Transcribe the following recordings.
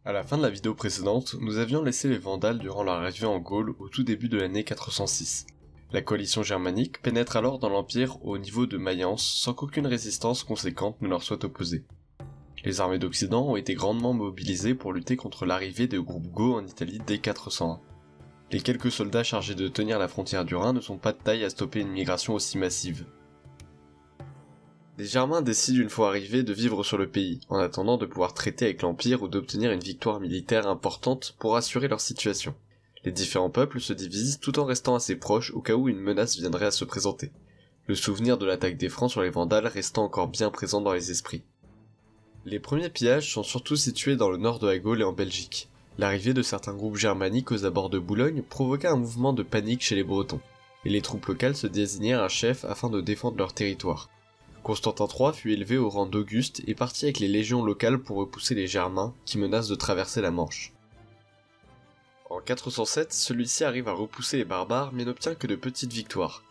À la fin de la vidéo précédente, nous avions laissé les Vandales durant leur arrivée en Gaule au tout début de l'année 406. La coalition germanique pénètre alors dans l'Empire au niveau de Mayence sans qu'aucune résistance conséquente ne leur soit opposée. Les armées d'Occident ont été grandement mobilisées pour lutter contre l'arrivée de groupes Goths en Italie dès 401. Les quelques soldats chargés de tenir la frontière du Rhin ne sont pas de taille à stopper une migration aussi massive. Les Germains décident une fois arrivés de vivre sur le pays, en attendant de pouvoir traiter avec l'Empire ou d'obtenir une victoire militaire importante pour assurer leur situation. Les différents peuples se divisent tout en restant assez proches au cas où une menace viendrait à se présenter. Le souvenir de l'attaque des Francs sur les Vandales restant encore bien présent dans les esprits. Les premiers pillages sont surtout situés dans le nord de la Gaule et en Belgique. L'arrivée de certains groupes germaniques aux abords de Boulogne provoqua un mouvement de panique chez les Bretons, et les troupes locales se désignèrent un chef afin de défendre leur territoire. Constantin III fut élevé au rang d'Auguste et partit avec les légions locales pour repousser les Germains qui menacent de traverser la Manche. En 407, celui-ci arrive à repousser les barbares mais n'obtient que de petites victoires.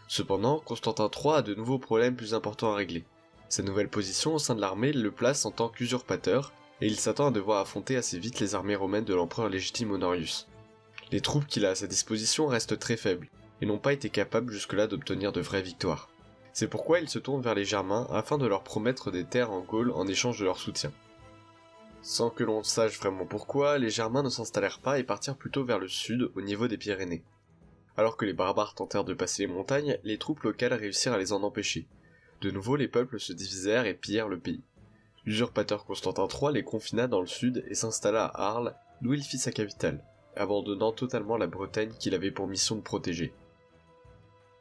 Cependant, Constantin III a de nouveaux problèmes plus importants à régler. Sa nouvelle position au sein de l'armée le place en tant qu'usurpateur, et il s'attend à devoir affronter assez vite les armées romaines de l'empereur légitime Honorius. Les troupes qu'il a à sa disposition restent très faibles, et n'ont pas été capables jusque-là d'obtenir de vraies victoires. C'est pourquoi il se tourne vers les Germains afin de leur promettre des terres en Gaule en échange de leur soutien. Sans que l'on sache vraiment pourquoi, les Germains ne s'installèrent pas et partirent plutôt vers le sud, au niveau des Pyrénées. Alors que les barbares tentèrent de passer les montagnes, les troupes locales réussirent à les en empêcher. De nouveau, les peuples se divisèrent et pillèrent le pays. L'usurpateur Constantin III les confina dans le sud et s'installa à Arles, d'où il fit sa capitale, abandonnant totalement la Bretagne qu'il avait pour mission de protéger.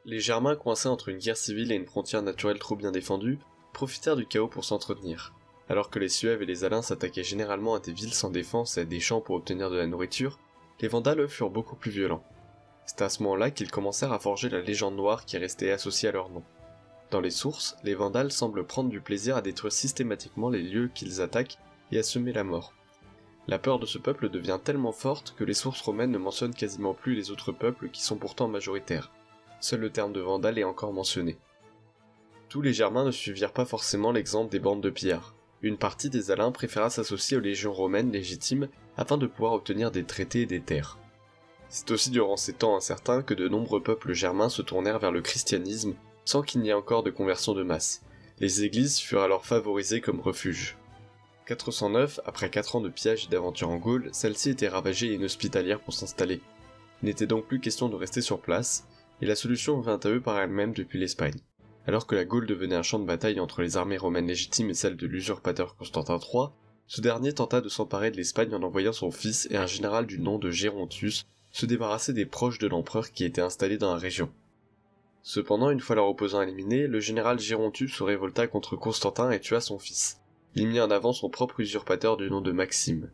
Les Germains, coincés entre une guerre civile et une frontière naturelle trop bien défendue, profitèrent du chaos pour s'entretenir. Alors que les Suèves et les Alains s'attaquaient généralement à des villes sans défense et à des champs pour obtenir de la nourriture, les Vandales eux furent beaucoup plus violents. C'est à ce moment-là qu'ils commencèrent à forger la légende noire qui est restée associée à leur nom. Dans les sources, les Vandales semblent prendre du plaisir à détruire systématiquement les lieux qu'ils attaquent et à semer la mort. La peur de ce peuple devient tellement forte que les sources romaines ne mentionnent quasiment plus les autres peuples qui sont pourtant majoritaires. Seul le terme de Vandale est encore mentionné. Tous les Germains ne suivirent pas forcément l'exemple des bandes de pillards. Une partie des Alains préféra s'associer aux légions romaines légitimes afin de pouvoir obtenir des traités et des terres. C'est aussi durant ces temps incertains que de nombreux peuples germains se tournèrent vers le christianisme sans qu'il n'y ait encore de conversion de masse. Les églises furent alors favorisées comme refuge. 409, après 4 ans de pillages et d'aventures en Gaule, celle-ci était ravagée et inhospitalière pour s'installer. Il n'était donc plus question de rester sur place, et la solution vint à eux par elle-même depuis l'Espagne. Alors que la Gaule devenait un champ de bataille entre les armées romaines légitimes et celles de l'usurpateur Constantin III, ce dernier tenta de s'emparer de l'Espagne en envoyant son fils et un général du nom de Gérontius se débarrasser des proches de l'empereur qui étaient installés dans la région. Cependant, une fois leur opposant éliminé, le général Gérontius se révolta contre Constantin et tua son fils. Il mit en avant son propre usurpateur du nom de Maxime.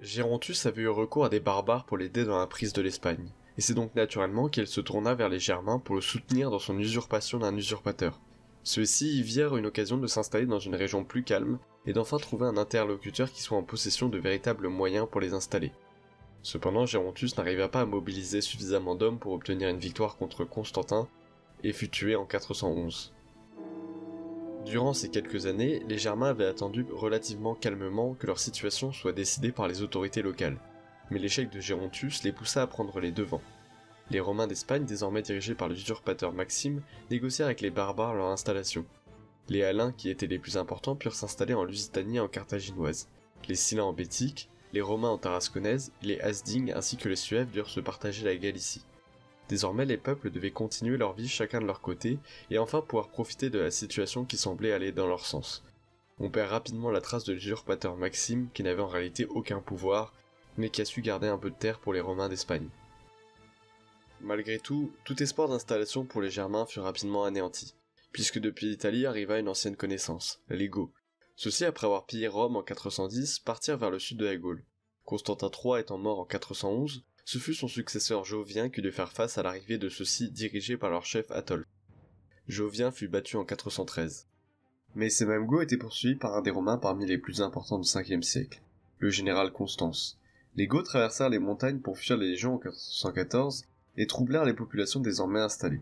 Gérontius avait eu recours à des barbares pour l'aider dans la prise de l'Espagne, et c'est donc naturellement qu'il se tourna vers les Germains pour le soutenir dans son usurpation d'un usurpateur. Ceux-ci y virent une occasion de s'installer dans une région plus calme et d'enfin trouver un interlocuteur qui soit en possession de véritables moyens pour les installer. Cependant, Gérontius n'arriva pas à mobiliser suffisamment d'hommes pour obtenir une victoire contre Constantin et fut tué en 411. Durant ces quelques années, les Germains avaient attendu relativement calmement que leur situation soit décidée par les autorités locales, mais l'échec de Gérontius les poussa à prendre les devants. Les Romains d'Espagne, désormais dirigés par l'usurpateur Maxime, négocièrent avec les barbares leur installation. Les Alains, qui étaient les plus importants, purent s'installer en Lusitanie et en Carthaginoise, les Scylla en Bétique, les Romains en Tarasconnaise, et les Hasdings ainsi que les Suèves durent se partager la Galicie. Désormais, les peuples devaient continuer leur vie chacun de leur côté, et enfin pouvoir profiter de la situation qui semblait aller dans leur sens. On perd rapidement la trace de l'usurpateur Maxime, qui n'avait en réalité aucun pouvoir, mais qui a su garder un peu de terre pour les Romains d'Espagne. Malgré tout espoir d'installation pour les Germains fut rapidement anéanti, puisque depuis l'Italie arriva une ancienne connaissance, les Goths. Ceux-ci, après avoir pillé Rome en 410, partirent vers le sud de la Gaule. Constantin III étant mort en 411, ce fut son successeur Jovien qui dut faire face à l'arrivée de ceux-ci dirigés par leur chef Atholf. Jovien fut battu en 413. Mais ces mêmes Goths étaient poursuivis par un des Romains parmi les plus importants du 5e siècle, le général Constance. Les Goths traversèrent les montagnes pour fuir les légions en 414 et troublèrent les populations désormais installées.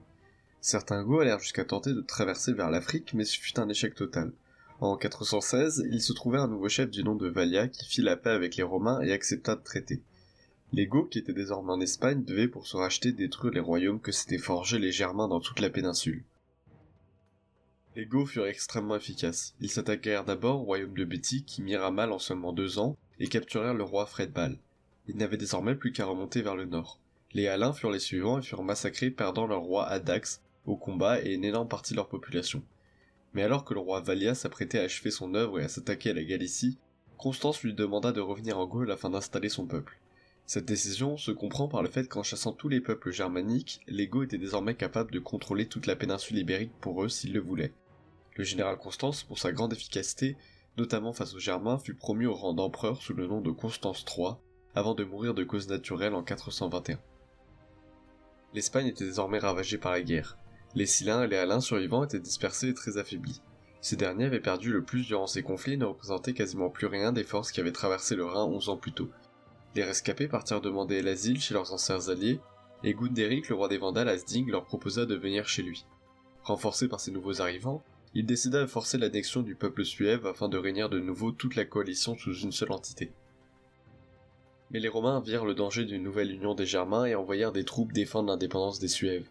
Certains Goths allèrent jusqu'à tenter de traverser vers l'Afrique, mais ce fut un échec total. En 416, il se trouvait un nouveau chef du nom de Valia qui fit la paix avec les Romains et accepta de traiter. Les Goths, qui étaient désormais en Espagne, devaient pour se racheter détruire les royaumes que s'étaient forgés les Germains dans toute la péninsule. Les Goths furent extrêmement efficaces. Ils s'attaquèrent d'abord au royaume de Bétie qui mirent à mal en seulement 2 ans et capturèrent le roi Fredbal. Ils n'avaient désormais plus qu'à remonter vers le nord. Les Alains furent les suivants et furent massacrés perdant leur roi Adax au combat et une énorme partie de leur population. Mais alors que le roi Valia s'apprêtait à achever son œuvre et à s'attaquer à la Galicie, Constance lui demanda de revenir en Gaule afin d'installer son peuple. Cette décision se comprend par le fait qu'en chassant tous les peuples germaniques, les Goths étaient désormais capables de contrôler toute la péninsule ibérique pour eux s'ils le voulaient. Le général Constance, pour sa grande efficacité, notamment face aux Germains, fut promu au rang d'empereur sous le nom de Constance III, avant de mourir de cause naturelle en 421. L'Espagne était désormais ravagée par la guerre. Les Silins et les Alains survivants étaient dispersés et très affaiblis. Ces derniers avaient perdu le plus durant ces conflits et ne représentaient quasiment plus rien des forces qui avaient traversé le Rhin 11 ans plus tôt. Les rescapés partirent demander l'asile chez leurs anciens alliés, et Gundéric, le roi des Vandales à Sting, leur proposa de venir chez lui. Renforcé par ces nouveaux arrivants, il décida de forcer l'annexion du peuple suève afin de réunir de nouveau toute la coalition sous une seule entité. Mais les Romains virent le danger d'une nouvelle union des Germains et envoyèrent des troupes défendre l'indépendance des Suèves.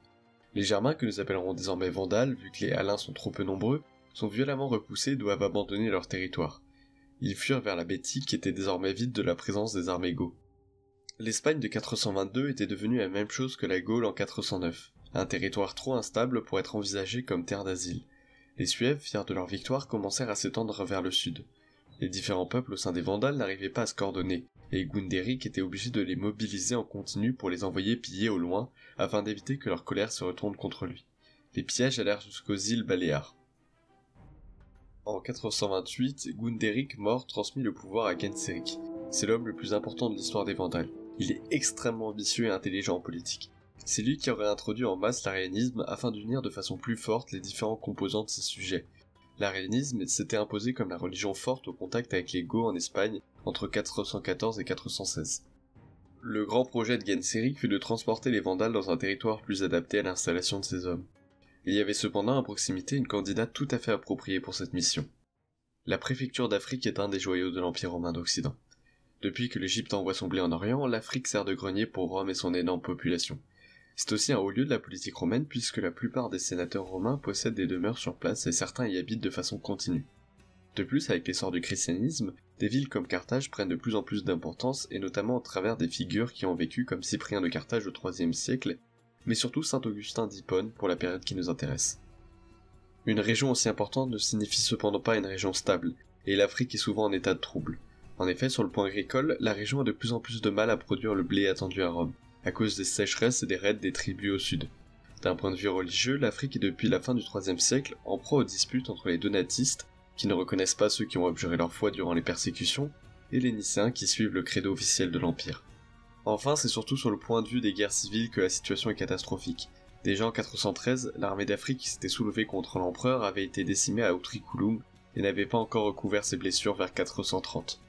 Les Germains, que nous appellerons désormais Vandales, vu que les Alains sont trop peu nombreux, sont violemment repoussés et doivent abandonner leur territoire. Ils fuirent vers la Bétie qui était désormais vide de la présence des armées Goths. L'Espagne de 422 était devenue la même chose que la Gaule en 409, un territoire trop instable pour être envisagé comme terre d'asile. Les Suèves, fiers de leur victoire, commencèrent à s'étendre vers le sud. Les différents peuples au sein des Vandales n'arrivaient pas à se coordonner, et Gundéric était obligé de les mobiliser en continu pour les envoyer piller au loin, afin d'éviter que leur colère se retourne contre lui. Les pillages allèrent jusqu'aux îles Baléares. En 428, Gundéric, mort, transmit le pouvoir à Genseric. C'est l'homme le plus important de l'histoire des Vandales. Il est extrêmement ambitieux et intelligent en politique. C'est lui qui aurait introduit en masse l'arianisme afin d'unir de façon plus forte les différents composants de ses sujets. L'arianisme s'était imposé comme la religion forte au contact avec les Goths en Espagne entre 414 et 416. Le grand projet de Genseric fut de transporter les Vandales dans un territoire plus adapté à l'installation de ses hommes. Il y avait cependant à proximité une candidate tout à fait appropriée pour cette mission. La préfecture d'Afrique est un des joyaux de l'Empire romain d'Occident. Depuis que l'Égypte envoie son blé en Orient, l'Afrique sert de grenier pour Rome et son énorme population. C'est aussi un haut lieu de la politique romaine puisque la plupart des sénateurs romains possèdent des demeures sur place et certains y habitent de façon continue. De plus, avec l'essor du christianisme, des villes comme Carthage prennent de plus en plus d'importance et notamment à travers des figures qui ont vécu comme Cyprien de Carthage au IIIe siècle, mais surtout Saint Augustin d'Hippone pour la période qui nous intéresse. Une région aussi importante ne signifie cependant pas une région stable, et l'Afrique est souvent en état de trouble. En effet, sur le plan agricole, la région a de plus en plus de mal à produire le blé attendu à Rome, à cause des sécheresses et des raids des tribus au sud. D'un point de vue religieux, l'Afrique est depuis la fin du IIIe siècle en proie aux disputes entre les donatistes, qui ne reconnaissent pas ceux qui ont abjuré leur foi durant les persécutions, et les Nicéens qui suivent le credo officiel de l'Empire. Enfin, c'est surtout sur le point de vue des guerres civiles que la situation est catastrophique. Déjà en 413, l'armée d'Afrique qui s'était soulevée contre l'empereur avait été décimée à Outriculum et n'avait pas encore recouvert ses blessures vers 430.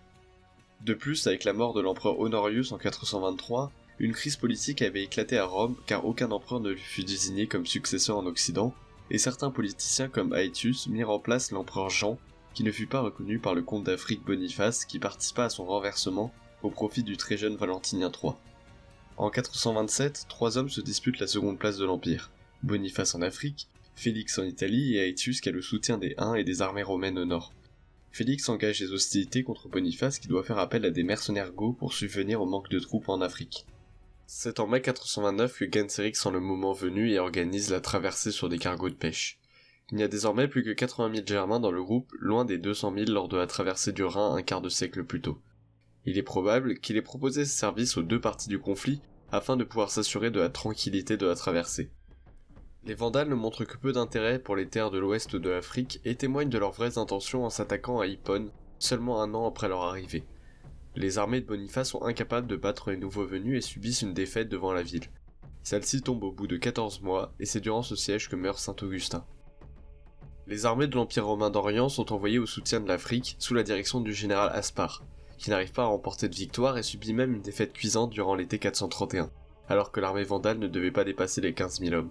De plus, avec la mort de l'empereur Honorius en 423, une crise politique avait éclaté à Rome car aucun empereur ne lui fut désigné comme successeur en Occident, et certains politiciens comme Aetius mirent en place l'empereur Jean, qui ne fut pas reconnu par le comte d'Afrique Boniface qui participa à son renversement au profit du très jeune Valentinien III. En 427, 3 hommes se disputent la seconde place de l'Empire, Boniface en Afrique, Félix en Italie et Aetius qui a le soutien des Huns et des armées romaines au nord. Félix engage des hostilités contre Boniface qui doit faire appel à des mercenaires goths pour subvenir au manque de troupes en Afrique. C'est en mai 429 que Genseric sent le moment venu et organise la traversée sur des cargos de pêche. Il n'y a désormais plus que 80 000 Germains dans le groupe, loin des 200 000 lors de la traversée du Rhin un quart de siècle plus tôt. Il est probable qu'il ait proposé ce service aux deux parties du conflit afin de pouvoir s'assurer de la tranquillité de la traversée. Les Vandales ne montrent que peu d'intérêt pour les terres de l'ouest de l'Afrique et témoignent de leurs vraies intentions en s'attaquant à Hippone, seulement 1 an après leur arrivée. Les armées de Boniface sont incapables de battre les nouveaux venus et subissent une défaite devant la ville. Celle-ci tombe au bout de 14 mois et c'est durant ce siège que meurt Saint Augustin. Les armées de l'Empire romain d'Orient sont envoyées au soutien de l'Afrique sous la direction du général Aspar, qui n'arrive pas à remporter de victoire et subit même une défaite cuisante durant l'été 431, alors que l'armée vandale ne devait pas dépasser les 15 000 hommes.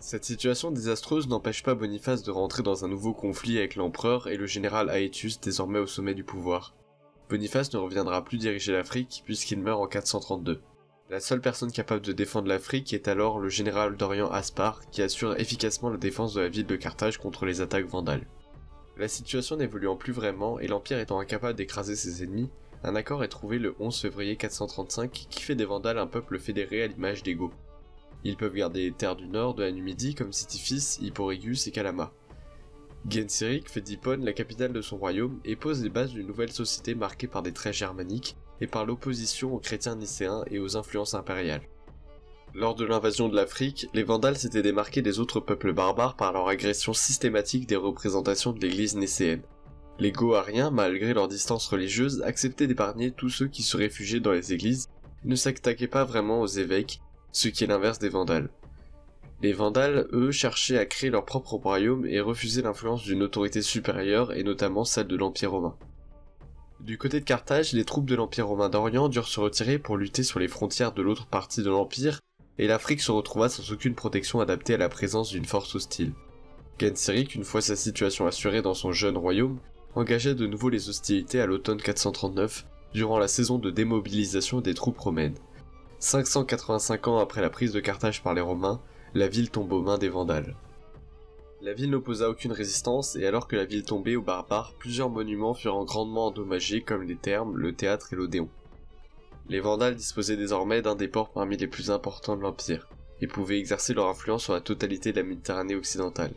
Cette situation désastreuse n'empêche pas Boniface de rentrer dans un nouveau conflit avec l'empereur et le général Aetius désormais au sommet du pouvoir. Boniface ne reviendra plus diriger l'Afrique puisqu'il meurt en 432. La seule personne capable de défendre l'Afrique est alors le général d'Orient Aspar qui assure efficacement la défense de la ville de Carthage contre les attaques vandales. La situation n'évoluant plus vraiment et l'Empire étant incapable d'écraser ses ennemis, un accord est trouvé le 11 février 435 qui fait des Vandales un peuple fédéré à l'image des Goths. Ils peuvent garder les terres du nord de la Numidie comme Sitifis, Hipporégus et Calama. Genseric fait d'Hippone la capitale de son royaume et pose les bases d'une nouvelle société marquée par des traits germaniques et par l'opposition aux chrétiens nicéens et aux influences impériales. Lors de l'invasion de l'Afrique, les Vandales s'étaient démarqués des autres peuples barbares par leur agression systématique des représentations de l'église nicéenne. Les Goariens, malgré leur distance religieuse, acceptaient d'épargner tous ceux qui se réfugiaient dans les églises et ne s'attaquaient pas vraiment aux évêques, ce qui est l'inverse des Vandales. Les Vandales, eux, cherchaient à créer leur propre royaume et refusaient l'influence d'une autorité supérieure et notamment celle de l'Empire romain. Du côté de Carthage, les troupes de l'Empire romain d'Orient durent se retirer pour lutter sur les frontières de l'autre partie de l'Empire, et l'Afrique se retrouva sans aucune protection adaptée à la présence d'une force hostile. Genseric, une fois sa situation assurée dans son jeune royaume, engagea de nouveau les hostilités à l'automne 439, durant la saison de démobilisation des troupes romaines. 585 ans après la prise de Carthage par les Romains, la ville tombe aux mains des Vandales. La ville n'opposa aucune résistance et alors que la ville tombait aux barbares, plusieurs monuments furent grandement endommagés comme les thermes, le théâtre et l'Odéon. Les Vandales disposaient désormais d'un des ports parmi les plus importants de l'Empire et pouvaient exercer leur influence sur la totalité de la Méditerranée occidentale.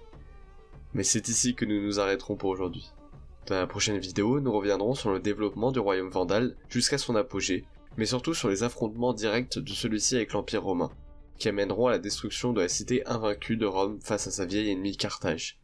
Mais c'est ici que nous nous arrêterons pour aujourd'hui. Dans la prochaine vidéo, nous reviendrons sur le développement du royaume vandale jusqu'à son apogée, mais surtout sur les affrontements directs de celui-ci avec l'Empire romain, qui amèneront à la destruction de la cité invaincue de Rome face à sa vieille ennemie Carthage.